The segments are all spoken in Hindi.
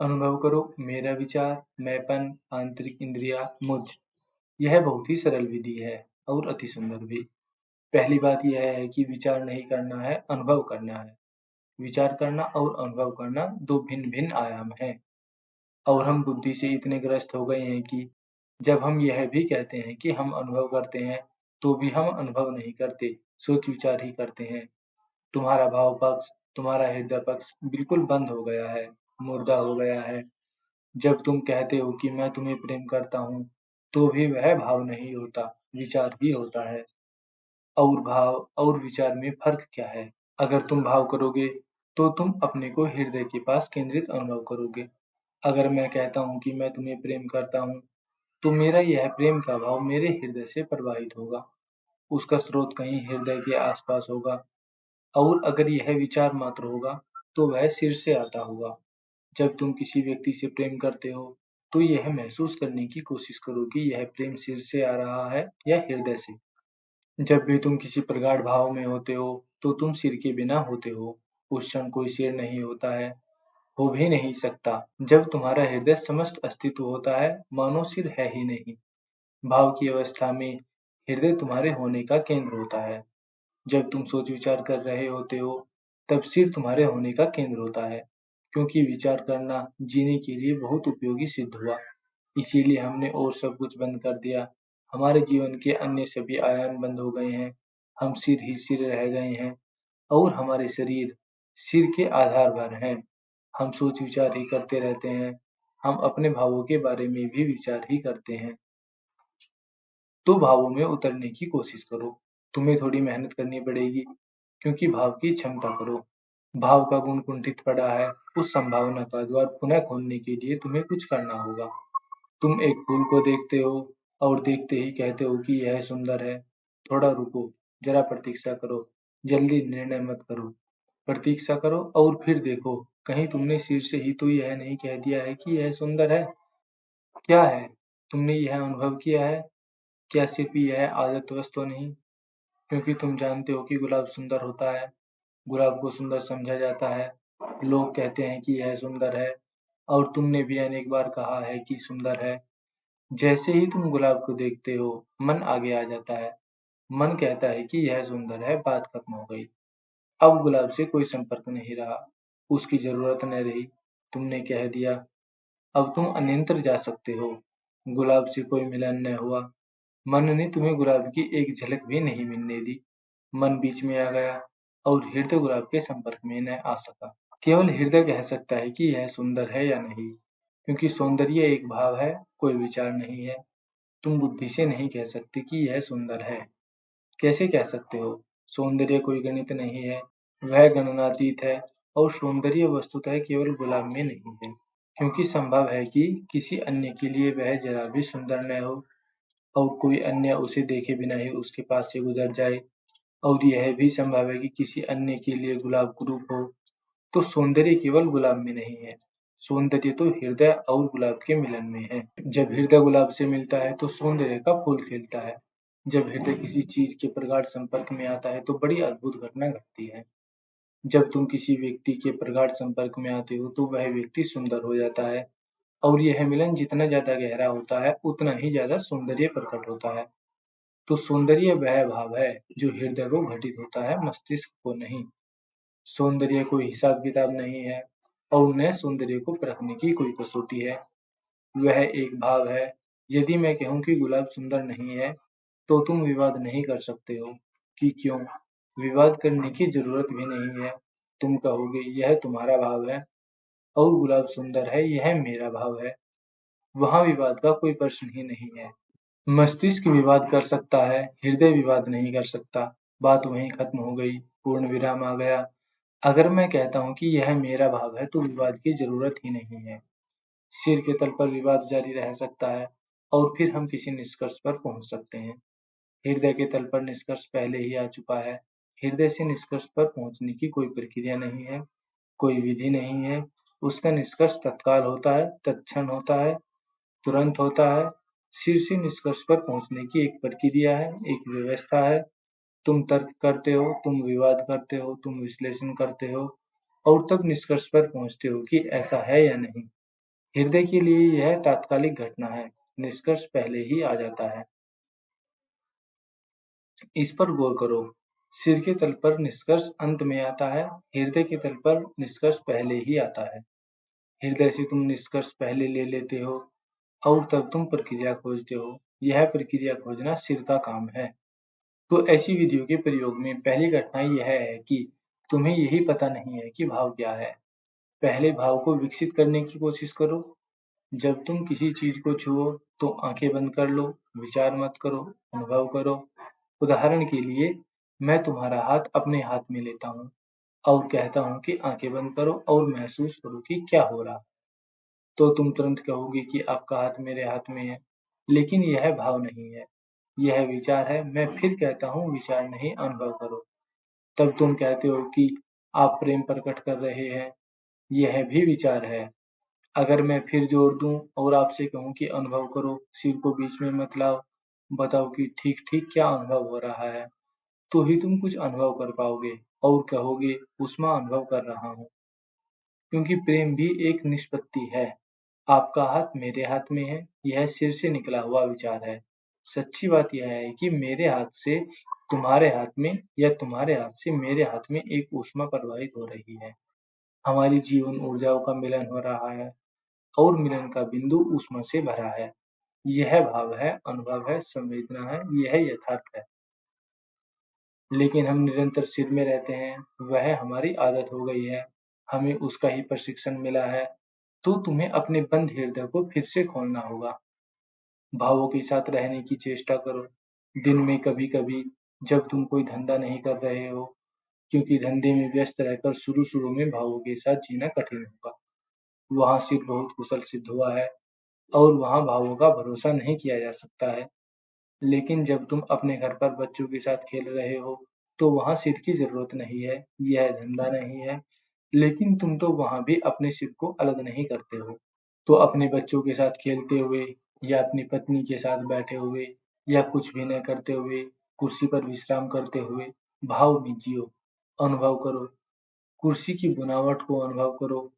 अनुभव करो मेरा विचार, मैंपन, आंतरिक इंद्रिया, मुझ। यह बहुत ही सरल विधि है और अति सुंदर भी। पहली बात यह है कि विचार नहीं करना है, अनुभव करना है। विचार करना और अनुभव करना दो भिन्न भिन्न आयाम हैं। और हम बुद्धि से इतने ग्रस्त हो गए हैं कि जब हम यह भी कहते हैं कि हम अनुभव करते हैं, तो भी हम अनुभव नहीं करते, सोच विचार ही करते हैं। तुम्हारा भाव पक्ष, तुम्हारा हृदय पक्ष बिल्कुल बंद हो गया है, मुर्दा हो गया है। जब तुम कहते हो कि मैं तुम्हें प्रेम करता हूँ, तो भी वह भाव नहीं होता, विचार ही होता है। और भाव और विचार में फर्क क्या है? अगर तुम भाव करोगे, तो तुम अपने को हृदय के पास केंद्रित अनुभव करोगे। अगर मैं कहता हूँ कि मैं तुम्हें प्रेम करता हूँ, तो मेरा यह प्रेम का भाव मेरे हृदय से प्रवाहित होगा। उसका स्रोत कहीं हृदय के आसपास होगा। और अगर यह विचार मात्र होगा, तो वह सिर से आता होगा। जब तुम किसी व्यक्ति से प्रेम करते हो, तो यह महसूस करने की कोशिश करो कि यह प्रेम सिर से आ रहा है या हृदय से। जब भी तुम किसी प्रगाढ़ भाव में होते हो, तो तुम सिर के बिना होते हो। उस क्षण कोई सिर नहीं होता है, हो भी नहीं सकता। जब तुम्हारा हृदय समस्त अस्तित्व होता है, मानो सिर है ही नहीं। भाव की अवस्था में हृदय तुम्हारे होने का केंद्र होता है। जब तुम सोच विचार कर रहे होते हो, तब सिर तुम्हारे होने का केंद्र होता है। क्योंकि विचार करना जीने के लिए बहुत उपयोगी सिद्ध हुआ, इसीलिए हमने और सब कुछ बंद कर दिया। हमारे जीवन के अन्य सभी आयाम बंद हो गए हैं। हम सिर ही सिर रह गए हैं और हमारे शरीर सिर के आधार पर हैं। हम सोच विचार ही करते रहते हैं। हम अपने भावों के बारे में भी विचार ही करते हैं। तो भावों में उतरने की कोशिश करो। तुम्हें थोड़ी मेहनत करनी पड़ेगी, क्योंकि भाव की क्षमता करो। भाव का गुण कुंठित पड़ा है, उस संभावना का द्वार पुनः खोलने के लिए तुम्हें कुछ करना होगा। तुम एक फूल को देखते हो और देखते ही कहते हो कि यह सुंदर है। थोड़ा रुको, जरा प्रतीक्षा करो, जल्दी निर्णय मत करो। प्रतीक्षा करो और फिर देखो, कहीं तुमने सिर से ही तो यह नहीं कह दिया है कि यह सुंदर है। क्या है? तुमने यह अनुभव किया है? क्या सिर्फ यह आदतवश तो नहीं? क्योंकि तुम जानते हो कि गुलाब सुंदर होता है, गुलाब को सुंदर समझा जाता है। लोग कहते हैं कि यह सुंदर है, और तुमने भी अनेक बार कहा है कि सुंदर है। जैसे ही तुम गुलाब को देखते हो, मन आगे आ जाता है। मन कहता है कि यह सुंदर है, बात खत्म हो गई। अब गुलाब से कोई संपर्क नहीं रहा, उसकी जरूरत न रही। तुमने कह दिया, अब तुम अन्यत्र जा सकते हो। गुलाब से कोई मिलन न हुआ। मन ने तुम्हें गुलाब की एक झलक भी नहीं मिलने दी। मन बीच में आ गया और हृदय गुलाब के संपर्क में न आ सका। केवल हृदय कह सकता है कि यह सुंदर है या नहीं, क्योंकि सौंदर्य एक भाव है, कोई विचार नहीं है। तुम बुद्धि से नहीं कह सकते कि यह सुंदर है। कैसे कह सकते हो? सौंदर्य कोई गणित नहीं है, वह गणनातीत है। और सौंदर्य वस्तुतः केवल गुलाब में नहीं है, क्योंकि संभव है कि किसी अन्य के लिए वह जरा भी सुंदर न हो, और कोई अन्य उसे देखे बिना ही उसके पास से गुजर जाए। और यह भी संभव है कि किसी अन्य के लिए गुलाब कुरूप हो। तो सौंदर्य केवल गुलाब में नहीं है, सौंदर्य तो हृदय और गुलाब के मिलन में है। जब हृदय गुलाब से मिलता है, तो सौंदर्य का फूल खिलता है। जब हृदय किसी चीज के प्रगाढ़ संपर्क में आता है, तो बड़ी अद्भुत घटना घटती है। जब तुम किसी व्यक्ति के प्रगाढ़ संपर्क में आते हो, तो वह व्यक्ति सुंदर हो जाता है। और यह मिलन जितना ज्यादा गहरा होता है, उतना ही ज्यादा सौंदर्य प्रकट होता है। तो सौंदर्य वह भाव है जो हृदय को घटित होता है, मस्तिष्क को नहीं। सौंदर्य कोई हिसाब किताब नहीं है, और न सौंदर्य को परखने की कोई कसौटी है। वह एक भाव है। यदि मैं कहूँ कि गुलाब सुंदर नहीं है, तो तुम विवाद नहीं कर सकते हो कि क्यों। विवाद करने की जरूरत भी नहीं है। तुम कहोगे यह तुम्हारा भाव है और गुलाब सुंदर है, यह मेरा भाव है। वहाँ विवाद का कोई प्रश्न ही नहीं है। मस्तिष्क विवाद कर सकता है, हृदय विवाद नहीं कर सकता। बात वहीं खत्म हो गई, पूर्ण विराम आ गया। अगर मैं कहता हूँ कि यह मेरा भाव है, तो विवाद की जरूरत ही नहीं है। सिर के तल पर विवाद जारी रह सकता है, और फिर हम किसी निष्कर्ष पर पहुंच सकते हैं। हृदय के तल पर निष्कर्ष पहले ही आ चुका है। हृदय से निष्कर्ष पर पहुंचने की कोई प्रक्रिया नहीं है, कोई विधि नहीं है। उसका निष्कर्ष तत्काल होता है, तत्क्षण होता है, तुरंत होता है। सिर से निष्कर्ष पर पहुंचने की एक प्रक्रिया है, एक व्यवस्था है। तुम तर्क करते हो, तुम विवाद करते हो, तुम विश्लेषण करते हो, और तब निष्कर्ष पर पहुंचते हो कि ऐसा है या नहीं। हृदय के लिए यह तात्कालिक घटना है, निष्कर्ष पहले ही आ जाता है। इस पर गौर करो। सिर के तल पर निष्कर्ष अंत में आता है, हृदय के तल पर निष्कर्ष पहले ही आता है। हृदय से तुम निष्कर्ष पहले ले लेते हो और तब तुम प्रक्रिया खोजते हो। यह प्रक्रिया खोजना सिर का काम है। तो ऐसी विधियों के प्रयोग में पहली कठिनाई यह है कि तुम्हें यही पता नहीं है कि भाव क्या है। पहले भाव को विकसित करने की कोशिश करो। जब तुम किसी चीज को छुओ तो आंखें बंद कर लो, विचार मत करो, अनुभव करो। उदाहरण के लिए, मैं तुम्हारा हाथ अपने हाथ में लेता हूँ और कहता हूँ कि आंखें बंद करो और महसूस करो कि क्या हो रहा। तो तुम तुरंत कहोगे कि आपका हाथ मेरे हाथ में है, लेकिन यह भाव नहीं है, यह विचार है। मैं फिर कहता हूँ विचार नहीं, अनुभव करो। तब तुम कहते हो कि आप प्रेम प्रकट कर रहे हैं, यह भी विचार है। अगर मैं फिर जोर दूं और आपसे कहूं कि अनुभव करो, सिर को बीच में मत लाओ, बताओ कि ठीक ठीक क्या अनुभव हो रहा है, तो ही तुम कुछ अनुभव कर पाओगे और कहोगे उष्मा अनुभव कर रहा हूँ। क्योंकि प्रेम भी एक निष्पत्ति है। आपका हाथ मेरे हाथ में है, यह सिर से निकला हुआ विचार है। सच्ची बात यह है कि मेरे हाथ से तुम्हारे हाथ में या तुम्हारे हाथ से मेरे हाथ में एक ऊष्मा प्रवाहित हो रही है। हमारी जीवन ऊर्जाओं का मिलन हो रहा है और मिलन का बिंदु ऊष्मा से भरा है। यह भाव है, अनुभव है, संवेदना है, यह यथार्थ है। लेकिन हम निरंतर सिर में रहते हैं, वह हमारी आदत हो गई है, हमें उसका ही प्रशिक्षण मिला है। तो तुम्हें अपने बंद हृदय को फिर से खोलना होगा। भावों के साथ रहने की चेष्टा करो। दिन में कभी-कभी, जब तुम कोई धंधा नहीं कर रहे हो, क्योंकि धंधे में व्यस्त रहकर शुरू-शुरू में भावों के साथ जीना कठिन होगा। वहाँ सिर बहुत कुशल सिद्ध हुआ है और वहाँ भावों का भरोसा नहीं किया जा सकता है। लेकिन जब तुम अपने घर पर बच्चों के साथ खेल रहे हो, तो वहाँ सिर की जरूरत नहीं है, यह धंधा नहीं है। लेकिन तुम तो वहाँ भी अपने सिर को अलग नहीं करते हो। तो अपने बच्चों के साथ खेलते हुए या अपनी पत्नी के साथ बैठे हुए या कुछ भी न करते हुए, कुर्सी पर विश्राम करते हुए भाव में जियो, अनुभव करो। कुर्सी की बनावट को अनुभव करो।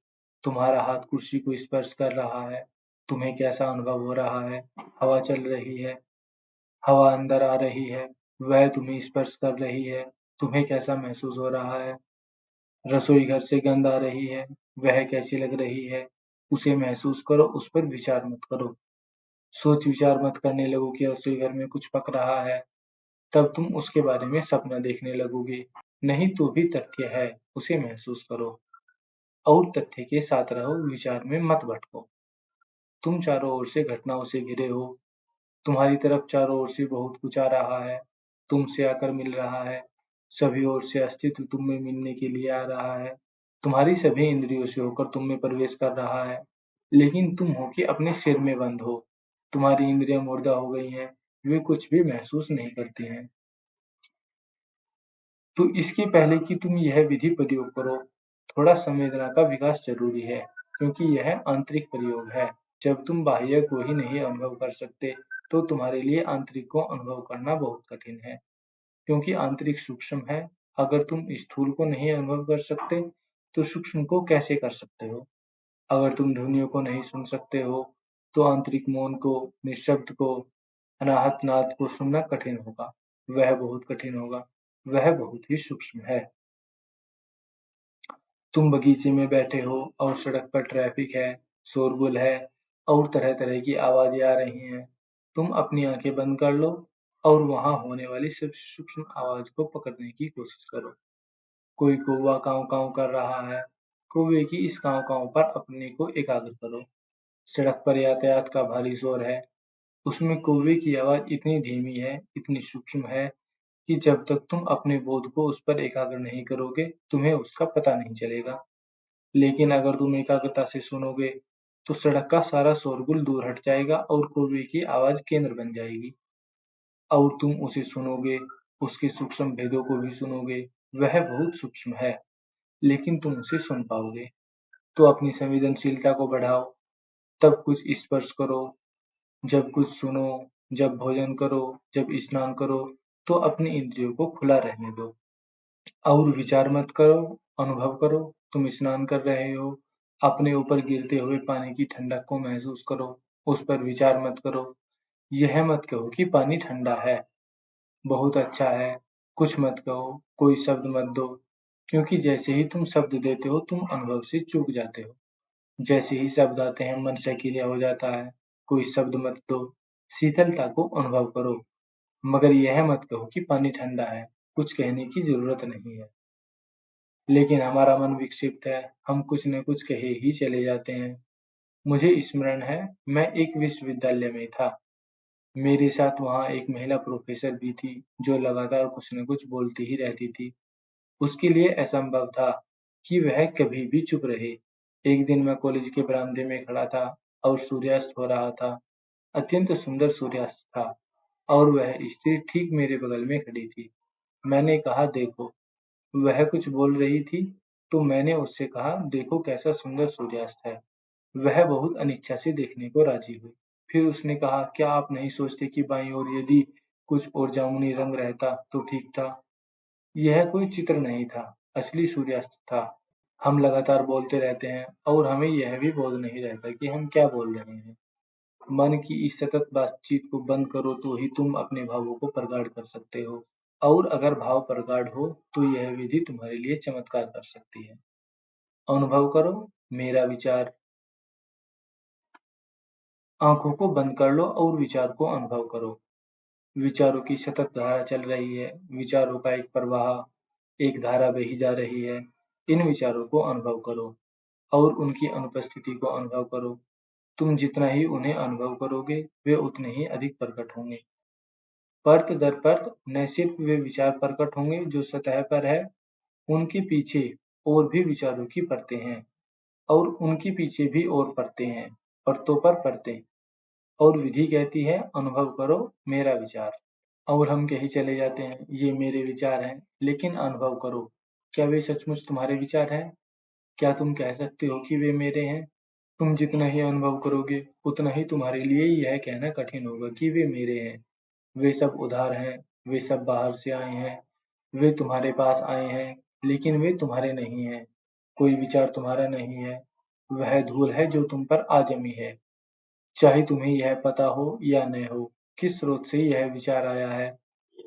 तुम्हारा हाथ कुर्सी को स्पर्श कर रहा है, तुम्हें कैसा अनुभव हो रहा है? हवा चल रही है, हवा अंदर आ रही है, वह तुम्हें स्पर्श कर रही है, तुम्हें कैसा महसूस हो रहा है? रसोई घर से गंध आ रही है, वह कैसी लग रही है? उसे महसूस करो, उस पर विचार मत करो। सोच विचार मत करने लगो कि रसोई घर में कुछ पक रहा है, तब तुम उसके बारे में सपना देखने लगोगे। नहीं तो भी तथ्य है, उसे महसूस करो और तथ्य के साथ रहो, विचार में मत भटको। तुम चारों ओर से घटनाओं से घिरे हो, तुम्हारी तरफ चारों ओर से बहुत कुछ आ रहा है, तुमसे आकर मिल रहा है, सभी ओर से अस्तित्व तुम में मिलने के लिए आ रहा है, तुम्हारी सभी इंद्रियों से होकर तुम में प्रवेश कर रहा है, लेकिन तुम हो कि अपने सिर में बंद हो, तुम्हारी इंद्रियां मुर्दा हो गई हैं, वे कुछ भी महसूस नहीं करती हैं। तो इसके पहले कि तुम यह विधि प्रयोग करो, थोड़ा संवेदना का विकास जरूरी है, क्योंकि यह आंतरिक प्रयोग है। जब तुम बाह्य को ही नहीं अनुभव कर सकते, तो तुम्हारे लिए आंतरिक को अनुभव करना बहुत कठिन है, क्योंकि आंतरिक सूक्ष्म है। अगर तुम स्थूल को नहीं अनुभव कर सकते, तो सूक्ष्म को कैसे कर सकते हो? अगर तुम ध्वनियों को नहीं सुन सकते हो, तो आंतरिक मौन को, निःशब्द को, अनाहत नाद को सुनना कठिन होगा। वह बहुत कठिन होगा, वह बहुत ही सूक्ष्म है। तुम बगीचे में बैठे हो और सड़क पर ट्रैफिक है, शोरगुल है और तरह-तरह की आवाजें आ रही हैं। तुम अपनी आंखें बंद कर लो और वहां होने वाली सबसे सूक्ष्म आवाज को पकड़ने की कोशिश करो। कोई कौवा काँव-काँव कर रहा है। कौवे की इस काँव-काँव पर अपने को एकाग्र करो। सड़क पर यातायात का भारी शोर है। उसमें कौवे की आवाज इतनी धीमी है, इतनी सूक्ष्म है कि जब तक तुम अपने बोध को उस पर एकाग्र नहीं करोगे, तुम्हें उसका पता नहीं चलेगा। लेकिन अगर तुम एकाग्रता से सुनोगे, तो सड़क का सारा शोरगुल दूर हट जाएगा और कौवे की आवाज केंद्र बन जाएगी। और तुम उसे सुनोगे, उसके सूक्ष्म भेदों को भी सुनोगे। वह बहुत सूक्ष्म है, लेकिन तुम उसे सुन पाओगे। तो अपनी संवेदनशीलता को बढ़ाओ, तब कुछ स्पर्श करो, जब कुछ सुनो, जब भोजन करो, जब स्नान करो, तो अपनी इंद्रियों को खुला रहने दो और विचार मत करो, अनुभव करो। तुम स्नान कर रहे हो, अपने ऊपर गिरते हुए पानी की ठंडक को महसूस करो, उस पर विचार मत करो। यह मत कहो कि पानी ठंडा है, बहुत अच्छा है, कुछ मत कहो, कोई शब्द मत दो, क्योंकि जैसे ही तुम शब्द देते हो, तुम अनुभव से चूक जाते हो। जैसे ही शब्द आते हैं, मन सक्रिय हो जाता है। कोई शब्द मत दो, शीतलता को अनुभव करो, मगर यह मत कहो कि पानी ठंडा है, कुछ कहने की जरूरत नहीं है। लेकिन हमारा मन विक्षिप्त है, हम कुछ न कुछ कहे ही चले जाते हैं। मुझे स्मरण है, मैं एक विश्वविद्यालय में था। मेरे साथ वहाँ एक महिला प्रोफ़ेसर भी थी, जो लगातार कुछ न कुछ बोलती ही रहती थी। उसके लिए असंभव था कि वह कभी भी चुप रहे। एक दिन मैं कॉलेज के बरामदे में खड़ा था और सूर्यास्त हो रहा था। अत्यंत सुंदर सूर्यास्त था और वह स्त्री ठीक मेरे बगल में खड़ी थी। मैंने कहा, देखो। वह कुछ बोल रही थी, तो मैंने उससे कहा, देखो कैसा सुंदर सूर्यास्त है। वह बहुत अनिच्छा से देखने को राजी हुई। फिर उसने कहा, क्या आप नहीं सोचते कि बाईं ओर यदि कुछ और जामुनी रंग रहता तो ठीक था? यह कोई चित्र नहीं था, असली सूर्यास्त था। हम लगातार बोलते रहते हैं और हमें यह भी बोध नहीं रहता कि हम क्या बोल रहे हैं। मन की इस सतत बातचीत को बंद करो तो ही तुम अपने भावों को प्रगाढ़ कर सकते हो। और अगर भाव प्रगाढ़ हो तो यह विधि तुम्हारे लिए चमत्कार कर सकती है। अनुभव करो, मेरा विचार। आंखों को बंद कर लो और विचार को अनुभव करो। विचारों की सतत धारा चल रही है, विचारों का एक प्रवाह, एक धारा बही जा रही है। इन विचारों को अनुभव करो और उनकी अनुपस्थिति को अनुभव करो। तुम जितना ही उन्हें अनुभव करोगे, वे उतने ही अधिक प्रकट होंगे। परत दर परत न सिर्फ वे विचार प्रकट होंगे जो सतह पर है, उनके पीछे और भी विचारों की परतें हैं, और उनके पीछे भी और परतें हैं, परतों पर परतें। और विधि कहती है, अनुभव करो मेरा विचार। और हम कहीं चले जाते हैं, ये मेरे विचार हैं, लेकिन अनुभव करो, क्या वे सचमुच तुम्हारे विचार हैं? क्या तुम कह सकते हो कि वे मेरे हैं? तुम जितना ही अनुभव करोगे, उतना ही तुम्हारे लिए यह कहना कठिन होगा कि वे मेरे हैं। वे सब उधार हैं, वे सब बाहर से आए हैं, वे तुम्हारे पास आए हैं, लेकिन वे तुम्हारे नहीं हैं। कोई विचार तुम्हारा नहीं है, वह धूल है जो तुम पर आ जमी है। चाहे तुम्हें यह पता हो या न हो, किस स्रोत से यह विचार आया है,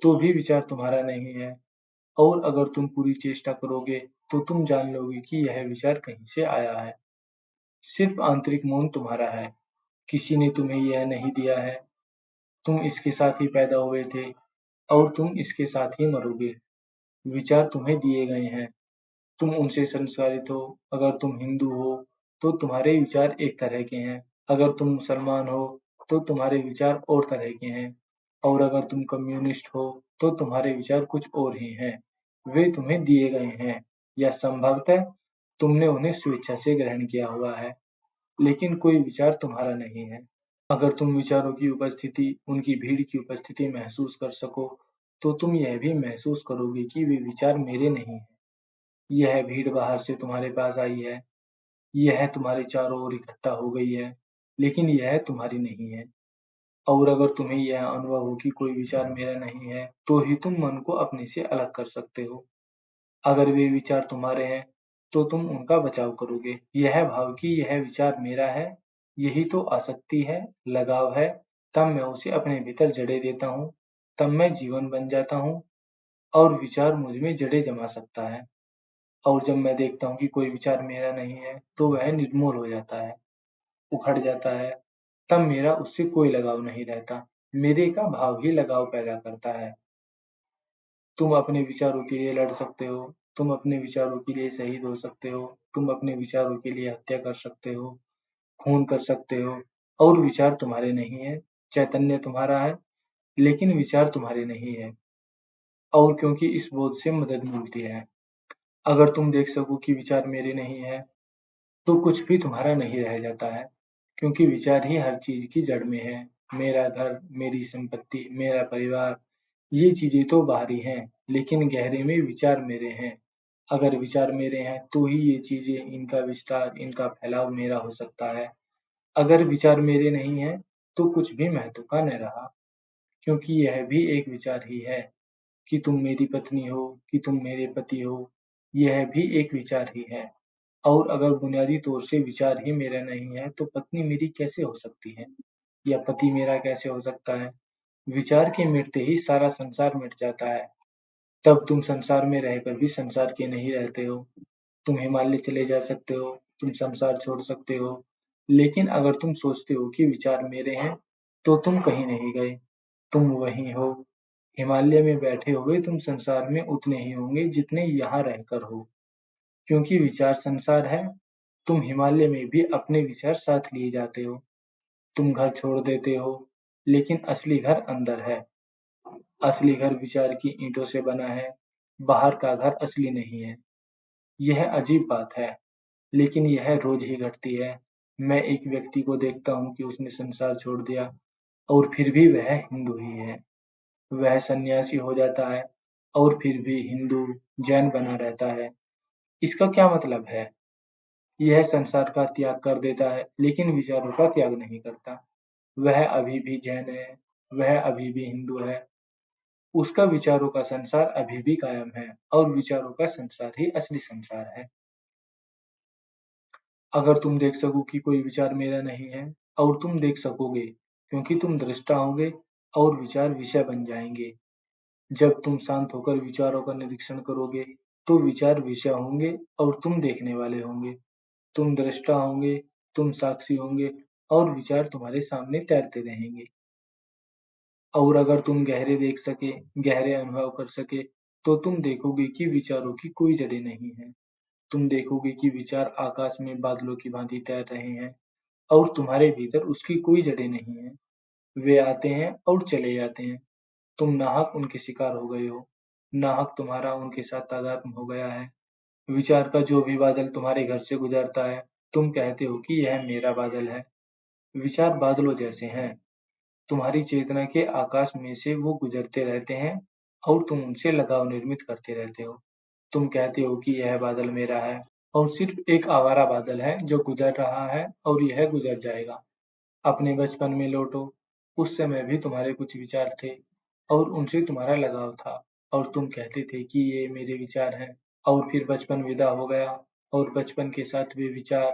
तो भी विचार तुम्हारा नहीं है। और अगर तुम पूरी चेष्टा करोगे, तो तुम जान लोगे कि यह विचार कहीं से आया है। सिर्फ आंतरिक मौन तुम्हारा है, किसी ने तुम्हें यह नहीं दिया है। तुम इसके साथ ही पैदा हुए थे और तुम इसके साथ ही मरोगे। विचार तुम्हें दिए गए हैं, तुम उनसे संस्कारित हो। अगर तुम हिंदू हो, तो तुम्हारे विचार एक तरह के हैं। अगर तुम मुसलमान हो, तो तुम्हारे विचार और तरह के हैं। और अगर तुम कम्युनिस्ट हो, तो तुम्हारे विचार कुछ और ही हैं। वे तुम्हें दिए गए हैं, या संभवतः तुमने उन्हें स्वेच्छा से ग्रहण किया हुआ है, लेकिन कोई विचार तुम्हारा नहीं है। अगर तुम विचारों की उपस्थिति, उनकी भीड़ की उपस्थिति महसूस कर सको, तो तुम यह भी महसूस करोगे कि वे विचार मेरे नहीं हैं। यह भीड़ बाहर से तुम्हारे पास आई है, यह तुम्हारे चारों ओर इकट्ठा हो गई है, लेकिन यह तुम्हारी नहीं है। और अगर तुम्हें यह अनुभव हो कि कोई विचार मेरा नहीं है, तो ही तुम मन को अपने से अलग कर सकते हो। अगर वे विचार तुम्हारे हैं, तो तुम उनका बचाव करोगे। यह भाव कि यह विचार मेरा है, यही तो आसक्ति है, लगाव है। तब मैं उसे अपने भीतर जड़ें देता हूँ, तब मैं जीवन बन जाता हूँ, और विचार मुझ में जड़ें जमा सकता है। और जब मैं देखता हूँ कि कोई विचार मेरा नहीं है, तो वह निर्मूल हो जाता है, उखड़ जाता है। तब मेरा उससे कोई लगाव नहीं रहता। मेरे का भाव ही लगाव पैदा करता है। तुम अपने विचारों के लिए लड़ सकते हो, तुम अपने विचारों के लिए शहीद हो सकते हो, तुम अपने विचारों के लिए हत्या कर सकते हो, खून कर सकते हो, और विचार तुम्हारे नहीं है। चैतन्य तुम्हारा है, लेकिन विचार तुम्हारे नहीं है। और क्योंकि इस बोध से मदद मिलती है, अगर तुम देख सको कि विचार मेरे नहीं है, तो कुछ भी तुम्हारा नहीं रह जाता है, क्योंकि विचार ही हर चीज की जड़ में है। मेरा घर, मेरी संपत्ति, मेरा परिवार, ये चीजें तो बाहरी हैं, लेकिन गहरे में विचार मेरे हैं। अगर विचार मेरे हैं, तो ही ये चीजें, इनका विस्तार, इनका फैलाव मेरा हो सकता है। अगर विचार मेरे नहीं हैं, तो कुछ भी महत्व का न रहा, क्योंकि यह भी एक विचार ही है। कि तुम मेरी पत्नी हो, कि तुम मेरे पति हो, यह भी एक विचार ही है। और अगर बुनियादी तौर से विचार ही मेरा नहीं है, तो पत्नी मेरी कैसे हो सकती है? या पति मेरा कैसे हो सकता है? विचार के मिटते ही सारा संसार मिट जाता है। तब तुम संसार में रहकर भी संसार के नहीं रहते हो। तुम हिमालय चले जा सकते हो, तुम संसार छोड़ सकते हो, लेकिन अगर तुम सोचते हो कि विचार मेरे हैं, तो तुम कहीं नहीं गए, तुम वहीं हो। हिमालय में बैठे हुए तुम संसार में उतने ही होंगे जितने यहाँ रहकर हो। क्योंकि विचार संसार है, तुम हिमालय में भी अपने विचार साथ लिए जाते हो। तुम घर छोड़ देते हो, लेकिन असली घर अंदर है। असली घर विचार की ईंटों से बना है, बाहर का घर असली नहीं है। यह अजीब बात है, लेकिन यह रोज ही घटती है। मैं एक व्यक्ति को देखता हूँ कि उसने संसार छोड़ दिया और फिर भी वह हिंदू ही है। वह सन्यासी हो जाता है और फिर भी हिंदू, जैन बना रहता है। इसका क्या मतलब है? यह संसार का त्याग कर देता है, लेकिन विचारों का त्याग नहीं करता। वह अभी भी जैन है, वह अभी भी हिंदू है। उसका विचारों का संसार अभी भी कायम है और विचारों का संसार ही असली संसार है। अगर तुम देख सको कि कोई विचार मेरा नहीं है, और तुम देख सकोगे, क्योंकि तुम दृष्टा होगे और विचार विषय बन जाएंगे। जब तुम शांत होकर विचारों का निरीक्षण करोगे, तो विचार विषय होंगे और तुम देखने वाले होंगे। तुम दृष्टा होंगे, तुम साक्षी होंगे और विचार तुम्हारे सामने तैरते रहेंगे। और अगर तुम गहरे देख सके, गहरे अनुभव कर सके, तो तुम देखोगे कि विचारों की कोई जड़ें नहीं है। तुम देखोगे कि विचार आकाश में बादलों की भांति तैर रहे हैं और तुम्हारे भीतर उसकी कोई जड़ें नहीं है। वे आते हैं और चले जाते हैं। तुम नाहक उनके शिकार हो गए हो। नाहक तुम्हारा उनके साथ तादात्म्य हो गया है। विचार का जो भी बादल तुम्हारे घर से गुजरता है, तुम कहते हो कि यह मेरा बादल है। विचार बादलों जैसे हैं। तुम्हारी चेतना के आकाश में से वो गुजरते रहते हैं और तुम उनसे लगाव निर्मित करते रहते हो। तुम कहते हो कि यह बादल मेरा है और सिर्फ एक आवारा बादल है जो गुजर रहा है और यह गुजर जाएगा। अपने बचपन में लौटो। उस समय भी तुम्हारे कुछ विचार थे और उनसे तुम्हारा लगाव था और तुम कहते थे कि ये मेरे विचार हैं। और फिर बचपन विदा हो गया और बचपन के साथ वे विचार,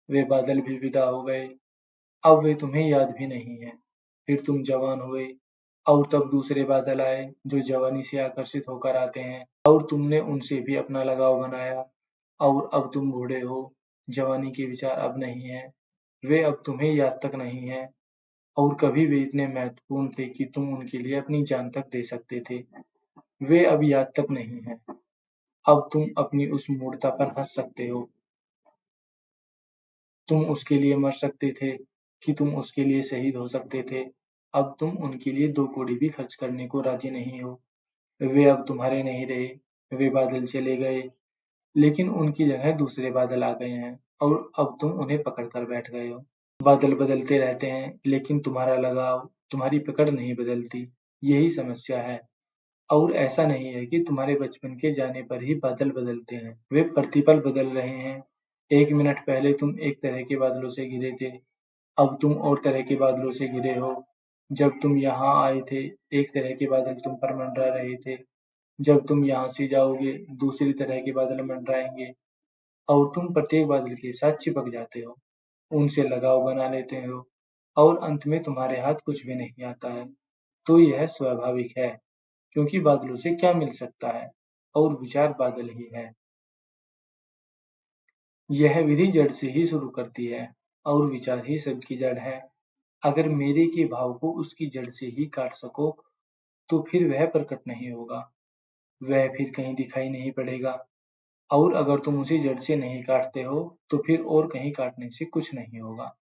वे बादल भी विदा हो गए। अब वे तुम्हें याद भी नहीं है। फिर तुम जवान हुए और तब दूसरे बादल आए जो जवानी से आकर्षित होकर आते हैं और तुमने उनसे भी अपना लगाव बनाया और अब तुम बूढ़े हो। जवानी के विचार अब नहीं है, वे अब तुम्हें याद तक नहीं है और कभी वे इतने महत्वपूर्ण थे कि तुम उनके लिए अपनी जान तक दे सकते थे। वे अब याद तक नहीं है। अब तुम अपनी उस मूर्खता पर हंस सकते हो। तुम उसके लिए मर सकते थे कि तुम उसके लिए शहीद हो सकते थे। अब तुम उनके लिए 2 कौड़ी भी खर्च करने को राजी नहीं हो। वे अब तुम्हारे नहीं रहे, वे बादल चले गए, लेकिन उनकी जगह दूसरे बादल आ गए हैं और अब तुम उन्हें पकड़ कर बैठ गए हो। बादल बदलते रहते हैं, लेकिन तुम्हारा लगाव, तुम्हारी पकड़ नहीं बदलती। यही समस्या है। और ऐसा नहीं है कि तुम्हारे बचपन के जाने पर ही बादल बदलते हैं, वे प्रतिपल बदल रहे हैं। 1 मिनट पहले तुम एक तरह के बादलों से घिरे थे, अब तुम और तरह के बादलों से घिरे हो। जब तुम यहाँ आए थे, एक तरह के बादल तुम पर मंडरा रहे थे। जब तुम यहाँ से जाओगे, दूसरी तरह के बादल मंडराएंगे और तुम प्रत्येक बादल के साथ चिपक जाते हो, उनसे लगाव बना लेते हो और अंत में तुम्हारे हाथ कुछ भी नहीं आता है। तो यह स्वाभाविक है, क्योंकि बादलों से क्या मिल सकता है और विचार बादल ही है। यह विधि जड़ से ही शुरू करती है और विचार ही सबकी जड़ है। अगर मेरे के भाव को उसकी जड़ से ही काट सको, तो फिर वह प्रकट नहीं होगा, वह फिर कहीं दिखाई नहीं पड़ेगा। और अगर तुम उसे जड़ से नहीं काटते हो, तो फिर और कहीं काटने से कुछ नहीं होगा।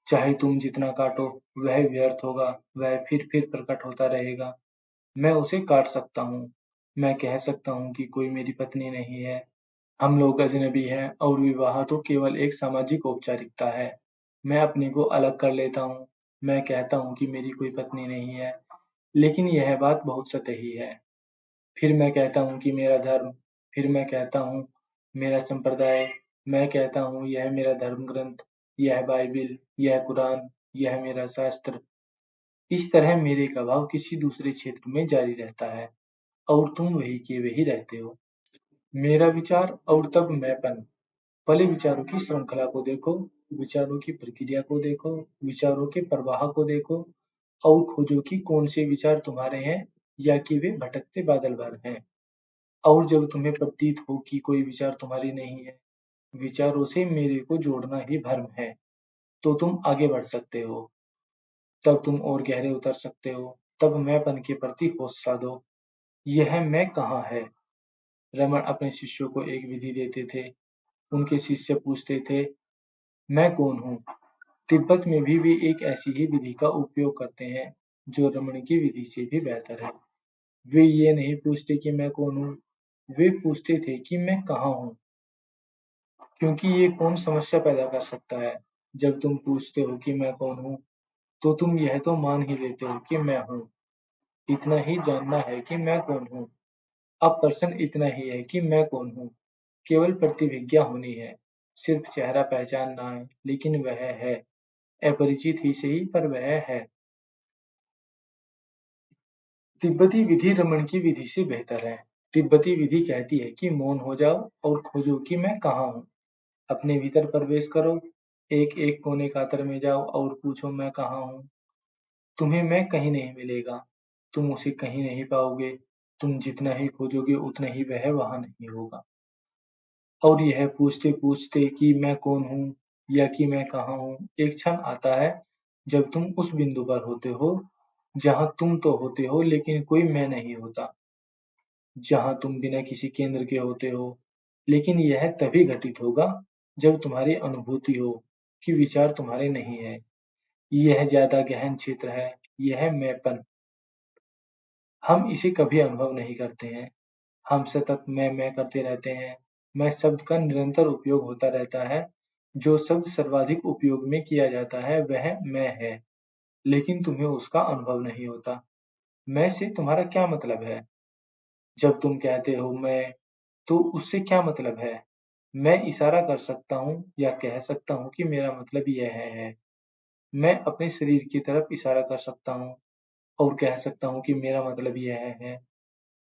चाहे तुम जितना काटो, वह व्यर्थ होगा, वह फिर प्रकट होता रहेगा। मैं उसे काट सकता हूँ। मैं कह सकता हूँ कि कोई मेरी पत्नी नहीं है। हम लोग अजनबी हैं और विवाह तो केवल एक सामाजिक औपचारिकता है। मैं अपने को अलग कर लेता हूँ। मैं कहता हूँ कि मेरी कोई पत्नी नहीं है, लेकिन यह बात बहुत सतही है। फिर मैं कहता हूँ कि मेरा धर्म, फिर मैं कहता हूँ मेरा संप्रदाय, मैं कहता हूँ यह मेरा धर्म ग्रंथ, यह बाइबिल, यह कुरान, यह मेरा शास्त्र। इस तरह मेरे का भाव किसी दूसरे क्षेत्र में जारी रहता है और तुम वही के वही रहते हो। मेरा विचार और तब मैंपन। पहले विचारों की श्रृंखला को देखो, विचारों की प्रक्रिया को देखो, विचारों के प्रवाह को देखो और खोजो कि कौन से विचार तुम्हारे हैं या कि वे भटकते बादल भर हैं। और जब तुम्हें प्रतीत हो कि कोई विचार तुम्हारी नहीं है, विचारों से मेरे को जोड़ना ही भ्रम है, तो तुम आगे बढ़ सकते हो। तब तुम और गहरे उतर सकते हो। तब मैंपन के प्रति होश साधो। यह मैं कहाँ है? रमन अपने शिष्यों को एक विधि देते थे। उनके शिष्य पूछते थे, मैं कौन हूँ? तिब्बत में भी वे एक ऐसी ही विधि का उपयोग करते हैं, जो रमन की विधि से भी बेहतर है। वे ये नहीं पूछते कि मैं कौन हूँ, वे पूछते थे कि मैं कहाँ हूँ, क्योंकि ये कौन समस्या पैदा कर सकता है। जब तुम पूछते हो कि मैं कौन हूँ, तो तुम यह तो मान ही लेते हो कि मैं हूँ। इतना ही जानना है कि मैं कौन हूँ। अब प्रश्न इतना ही है कि मैं कौन हूँ। केवल प्रतिभिज्ञा होनी है, सिर्फ चेहरा पहचानना है, लेकिन वह है। अपरिचित ही सही, पर वह है। तिब्बती विधि रमन की विधि से बेहतर है। तिब्बती विधि कहती है कि मौन हो जाओ और खोजो कि मैं कहाँ हूँ। अपने भीतर प्रवेश करो, एक एक कोने कातर में जाओ और पूछो मैं कहाँ हूँ। तुम्हें मैं कहीं नहीं मिलेगा, तुम उसे कहीं नहीं पाओगे। तुम जितना ही खोजोगे उतना ही वह वहाँ नहीं होगा। और यह पूछते-पूछते कि मैं कौन हूँ या कि मैं कहाँ हूँ, एक क्षण आता है जब तुम उस बिंदु पर होते हो जहाँ तुम तो होते हो लेकिन कोई मैं नहीं होता, जहाँ तुम बिना किसी केंद्र के होते हो। लेकिन यह तभी घटित होगा जब तुम्हारी अनुभूति हो कि विचार तुम्हारे नहीं है। यह ज्यादा गहन क्षेत्र है, यह मैंपन। हम इसे कभी अनुभव नहीं करते हैं। हम सतत मैं करते रहते हैं। मैं शब्द का निरंतर उपयोग होता रहता है। जो शब्द सर्वाधिक उपयोग में किया जाता है वह मैं है, लेकिन तुम्हें उसका अनुभव नहीं होता। मैं से तुम्हारा क्या मतलब है? जब तुम कहते हो मैं, तो उससे क्या मतलब है? मैं इशारा कर सकता हूँ या कह सकता हूँ कि मेरा मतलब यह है। मैं अपने शरीर की तरफ इशारा कर सकता हूँ और कह सकता हूँ कि मेरा मतलब यह है।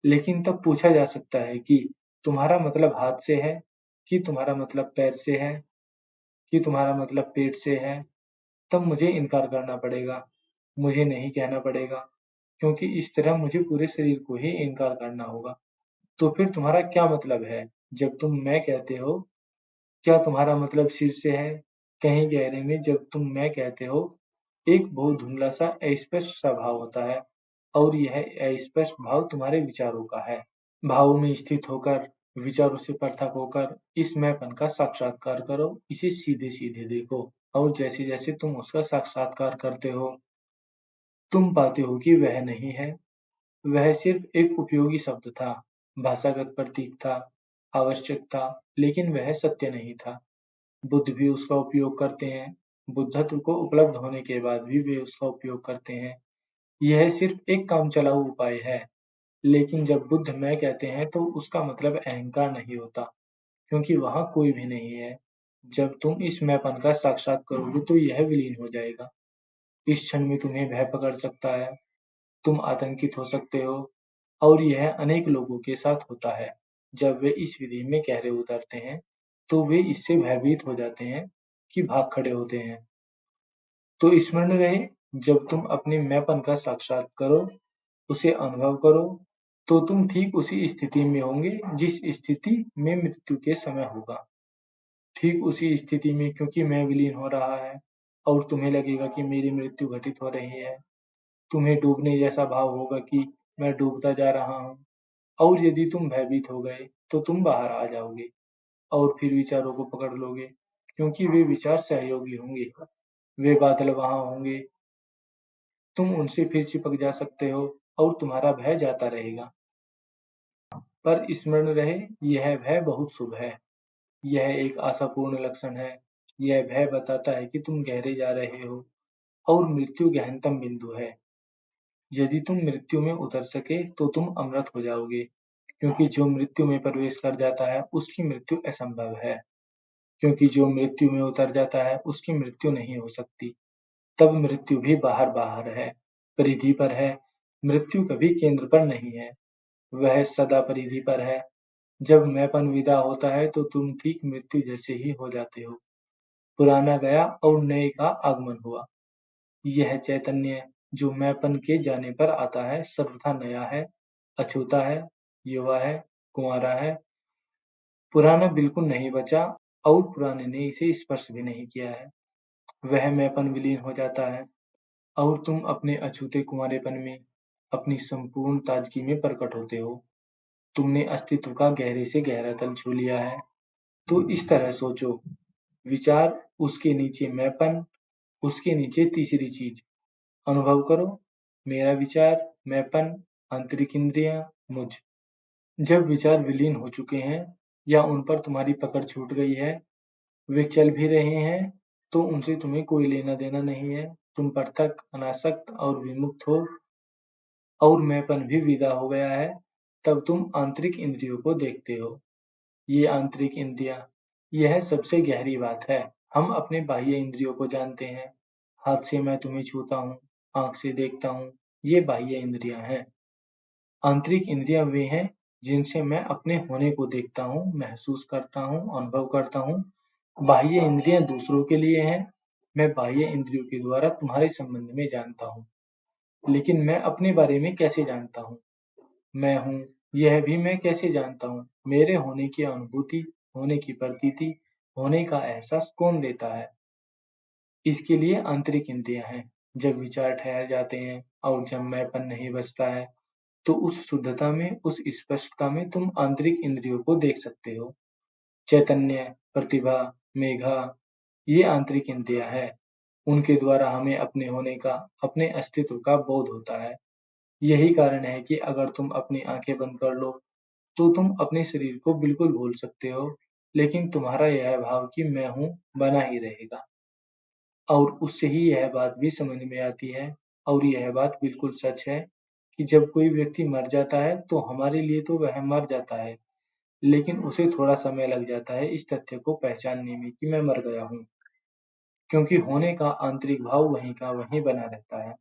लेकिन तब पूछा जा सकता है कि तुम्हारा मतलब हाथ से है, कि तुम्हारा मतलब पैर से है, कि तुम्हारा मतलब पेट से है। तब मुझे इनकार करना पड़ेगा। मुझे नहीं कहना पड़ेगा, क्योंकि इस तरह मुझे पूरे शरीर को ही इनकार करना होगा। तो फिर तुम्हारा क्या मतलब है? जब तुम मैं कहते हो, क्या तुम्हारा मतलब सिर से है? कहीं गहरे में जब तुम मैं कहते हो, एक बहुत धुंधला सा अस्पष्ट सा भाव होता है, और यह अस्पष्ट भाव तुम्हारे विचारों का है। भावों में स्थित होकर, विचारों से पृथक होकर इस मैंपन का साक्षात्कार करो, इसे सीधे-सीधे देखो, और जैसे-जैसे तुम उसका साक्षात्कार करते हो, तुम पाते हो कि वह नहीं है, वह सिर्फ एक उपयोगी शब्द था, भाषागत प्रतीक था, आवश्यक था, लेकिन वह सत्य नहीं था। बुद्ध भी उसका उपयोग करते हैं, बुद्धत्व को उपलब्ध होने के बाद भी वे उसका उपयोग करते हैं। यह सिर्फ एक कामचलाऊ उपाय है, लेकिन जब बुद्ध मैं कहते हैं तो उसका मतलब अहंकार नहीं होता, क्योंकि वहाँ कोई भी नहीं है। जब तुम इस मैंपन का साक्षात करोगे तो यह विलीन हो जाएगा। इस क्षण में तुम्हें भय पकड़ सकता है, तुम आतंकित हो सकते हो, और यह अनेक लोगों के साथ होता है। जब वे इस विधि में गहरे उतरते हैं, तो वे इससे भयभीत हो जाते हैं कि भाग खड़े होते हैं। तो स्मरण रहे, जब तुम अपने मैंपन का साक्षात करो, उसे अनुभव करो, तो तुम ठीक उसी स्थिति में होंगे जिस स्थिति में मृत्यु के समय होगा। ठीक उसी स्थिति में, क्योंकि मैं विलीन हो रहा है और तुम्हें लगेगा कि मेरी मृत्यु घटित हो रही है। तुम्हें डूबने जैसा भाव होगा कि मैं डूबता जा रहा हूँ, और यदि तुम भयभीत हो गए, तो तुम बाहर आ जाओगे और फिर विचारों को पकड़ लोगे, क्योंकि वे विचार सहयोगी होंगे। वे बादल वहाँ होंगे, तुम उनसे फिर चिपक जा सकते हो और तुम्हारा भय जाता रहेगा। पर स्मरण रहे, यह भय बहुत शुभ है। यह एक आशापूर्ण लक्षण है। यह भय बताता है कि तुम गहरे जा रहे हो और मृत्यु गहनतम बिंदु है। यदि तुम मृत्यु में उतर सके तो तुम अमृत हो जाओगे, क्योंकि जो मृत्यु में प्रवेश कर जाता है उसकी मृत्यु असंभव है। क्योंकि जो मृत्यु में उतर जाता है उसकी मृत्यु नहीं हो सकती। तब मृत्यु भी बाहर-बाहर है, परिधि पर है। मृत्यु कभी केंद्र पर नहीं है, वह सदा परिधि पर है। जब मैंपन विदा होता है तो तुम ठीक मृत्यु जैसे ही हो जाते हो। पुराना गया और नए का आगमन हुआ। यह चैतन्य जो मैंपन के जाने पर आता है सर्वथा नया है, अछूता है, युवा है, कुंवारा है। पुराना बिल्कुल नहीं बचा और पुराने ने इसे स्पर्श भी नहीं किया है। वह मैंपन विलीन हो जाता है और तुम अपने अछूते कुंवारेपन में, अपनी संपूर्ण ताजगी में प्रकट होते हो। तुमने अस्तित्व का गहरे से गहरा तल छू लिया है। तो इस तरह सोचो, विचार, उसके नीचे मैंपन, उसके नीचे तीसरी चीज। अनुभव करो, मेरा विचार, मैंपन, आंतरिक इंद्रियां, मुझ। जब विचार विलीन हो चुके हैं या उन पर तुम्हारी पकड़ छूट गई है, वे चल भी रहे हैं, तो उनसे तुम्हें कोई लेना देना नहीं है। तुम प्रत्यक्ष, अनासक्त और विमुक्त हो और मैंपन भी विदा हो गया है। तब तुम आंतरिक इंद्रियों को देखते हो। ये आंतरिक इंद्रियां, यह सबसे गहरी बात है। हम अपने बाह्य इंद्रियों को जानते हैं। हाथ से मैं तुम्हें छूता हूँ, आंख से देखता हूँ, ये बाह्य इंद्रियां हैं। आंतरिक इंद्रियां वे हैं जिनसे मैं अपने होने को देखता हूँ, महसूस करता हूँ, अनुभव करता हूँ। बाह्य इंद्रियां दूसरों के लिए हैं। मैं बाह्य इंद्रियों के द्वारा तुम्हारे संबंध में जानता हूँ, लेकिन मैं अपने बारे में कैसे जानता हूँ? मैं हूँ, यह भी मैं कैसे जानता हूँ? मेरे होने की अनुभूति, होने की प्रतीति, होने का एहसास कौन देता है? इसके लिए आंतरिक इंद्रियां हैं। जब विचार ठहर जाते हैं और जब मैंपन नहीं बचता है, तो उस शुद्धता में, उस स्पष्टता में तुम आंतरिक इंद्रियों को देख सकते हो। चैतन्य, प्रतिभा, मेघा, ये आंतरिक इंद्रियां हैं। उनके द्वारा हमें अपने होने का, अपने अस्तित्व का बोध होता है। यही कारण है कि अगर तुम अपनी आंखें बंद कर लो, तो तुम अपने शरीर को बिल्कुल भूल सकते हो, लेकिन तुम्हारा यह भाव कि मैं हूँ बना ही रहेगा। और उससे ही यह बात भी समझ में आती है, और यह बात बिल्कुल सच है, कि जब कोई व्यक्ति मर जाता है तो हमारे लिए तो वह मर जाता है, लेकिन उसे थोड़ा समय लग जाता है इस तथ्य को पहचानने में कि मैं मर गया हूँ, क्योंकि होने का आंतरिक भाव वहीं का वहीं बना रहता है।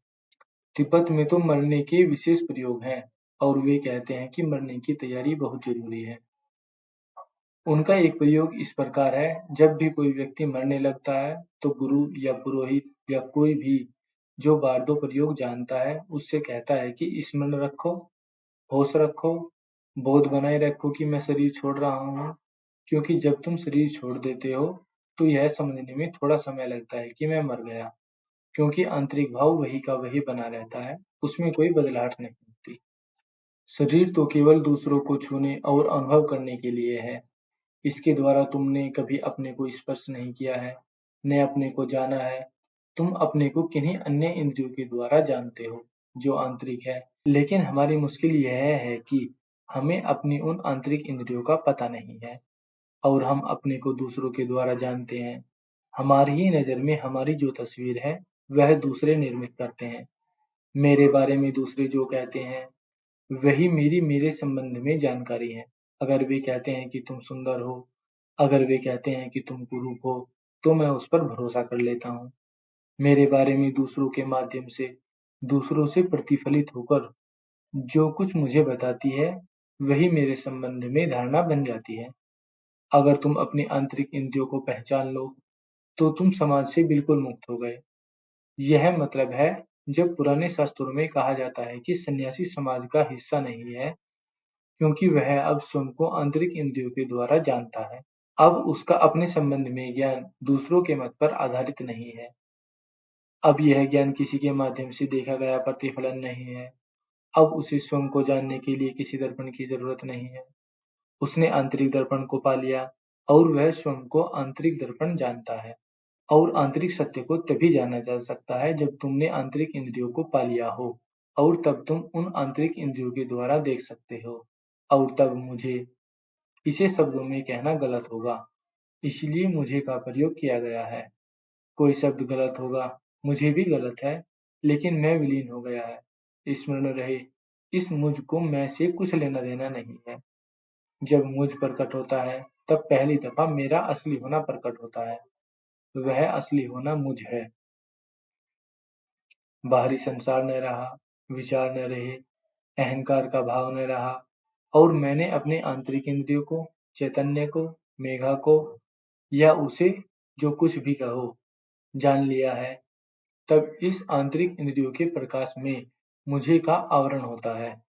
तिब्बत में तो मरने के विशेष प्रयोग हैं, और वे कहते हैं कि मरने की तैयारी बहुत जरूरी है। उनका एक प्रयोग इस प्रकार है, जब भी कोई व्यक्ति मरने लगता है, तो गुरु या पुरोहित या कोई भी जो वार्दो प्रयोग जानता है, उससे कहता है कि स्मरण रखो, होश रखो, बोध बनाए रखो कि मैं शरीर छोड़ रहा हूँ, क्योंकि जब तुम शरीर छोड़ देते हो, तो यह समझने में थोड़ा समय लगता है कि मैं मर गया, क्योंकि आंतरिक भाव वही का वही बना रहता है, उसमें कोई बदलाहट नहीं होती। शरीर तो केवल दूसरों को छूने और अनुभव करने के लिए है। इसके द्वारा तुमने कभी अपने को स्पर्श नहीं किया है, न अपने को जाना है। तुम अपने को किन्हीं अन्य इंद्रियों के द्वारा जानते हो, जो आंतरिक है। लेकिन हमारी मुश्किल यह है कि हमें अपनी उन आंतरिक इंद्रियों का पता नहीं है, और हम अपने को दूसरों के द्वारा जानते हैं। हमारी ही नज़र में हमारी जो तस्वीर है, वह दूसरे निर्मित करते हैं। मेरे बारे में दूसरे जो कहते हैं, वही मेरी मेरे संबंध में जानकारी है। अगर वे कहते हैं कि तुम सुंदर हो, अगर वे कहते हैं कि तुम कुरूप हो, तो मैं उस पर भरोसा कर लेता हूँ। मेरे बारे में दूसरों के माध्यम से, दूसरों से प्रतिफलित होकर जो कुछ मुझे बताती है, वही मेरे संबंध में धारणा बन जाती है। अगर तुम अपनी आंतरिक इंद्रियों को पहचान लो, तो तुम समाज से बिल्कुल मुक्त हो गए। यह मतलब है, जब पुराने शास्त्रों में कहा जाता है कि सन्यासी समाज का हिस्सा नहीं है, क्योंकि वह अब स्वयं को आंतरिक इंद्रियों के द्वारा जानता है। अब उसका अपने संबंध में ज्ञान दूसरों के मत पर आधारित नहीं है। अब यह ज्ञान किसी के माध्यम से देखा गया प्रतिफलन नहीं है। अब उसे स्वयं को जानने के लिए किसी दर्पण की जरूरत नहीं है। उसने आंतरिक दर्पण को पा लिया, और वह स्वयं को आंतरिक दर्पण जानता है। और आंतरिक सत्य को तभी जाना जा सकता है जब तुमने आंतरिक इंद्रियों को पा लिया हो, और तब तुम उन आंतरिक इंद्रियों के द्वारा देख सकते हो। और तब मुझे इसे शब्दों में कहना गलत होगा, इसलिए मुझे का प्रयोग किया गया है। कोई शब्द गलत होगा, मुझे भी गलत है, लेकिन मैं विलीन हो गया है। स्मरण रहे, इस मुझ को मैं से कुछ लेना देना नहीं है। जब मुझ प्रकट होता है, तब पहली दफा मेरा असली होना प्रकट होता है। वह असली होना मुझ है। बाहरी संसार न रहा, विचार न रहे, अहंकार का भाव न रहा, और मैंने अपने आंतरिक इंद्रियों को, चैतन्य को, मेघा को या उसे जो कुछ भी कहो जान लिया है, तब इस आंतरिक इंद्रियों के प्रकाश में मुझे का आवरण होता है।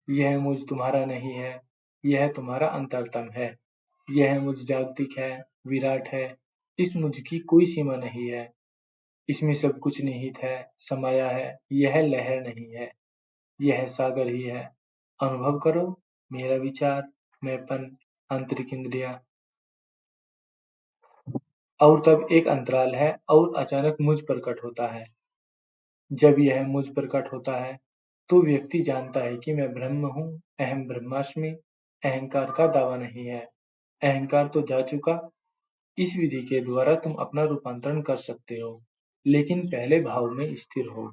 यह मुझ तुम्हारा नहीं है, यह तुम्हारा अंतरतम है। यह मुझ जागतिक है, विराट है। इस मुझ की कोई सीमा नहीं है। इसमें सब कुछ निहित है, समाया है। यह लहर नहीं है, यह सागर ही है। अनुभव करो मेरा विचार, मैंपन, आंतरिक इंद्रियाँ। और तब एक अंतराल है और अचानक मुझ प्रकट होता है। जब यह मुझ प्रकट होता है, तो व्यक्ति जानता है कि मैं ब्रह्म हूँ, अहम ब्रह्मास्मि। अहंकार का दावा नहीं है, अहंकार तो जा चुका। इस विधि के द्वारा तुम अपना रूपांतरण कर सकते हो, लेकिन पहले भाव में स्थिर हो।